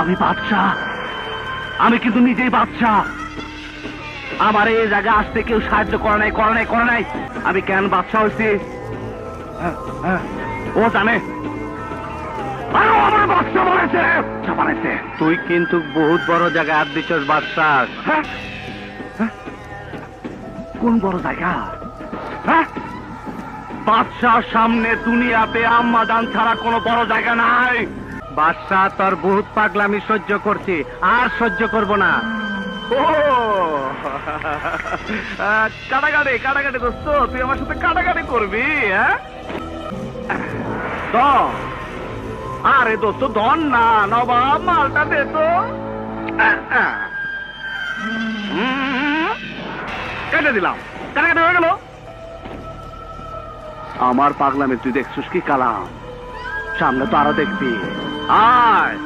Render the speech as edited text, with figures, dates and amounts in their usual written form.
আমি বাদশাহ, আমি কিন্তু নিজেই বাদশাহ। আমার এই জায়গায় আসতে কেউ সাহায্য করে নাই। আমি কেন বাদশাহ হয়েছি ও জানে। আমার বাদশাহ বানাইছে। তুই কিন্তু বহুত বড় জায়গায় হাত দিচ্ছস বাদশাহ। কোন বড় জায়গা? বাদশাহ সামনে দুনিয়াতে আম্মাজান ছাড়া কোনো বড় জায়গা নাই। বাদশাহ তোর বহুত পাগলামি সহ্য করছি, আর সহ্য করব না। ও কাটাকাটি দোস্ত, তুই আমার সাথে কাটাকাটি করবি? আরে দোস্ত ধন না, নবাব মালটা দে তো। কেটে দিলাম, কাটাকাটি হয়ে গেল। আমার পাগলামে তুই দেখছিস কি কালাম? সামনে তো আরো দেখবি। আয়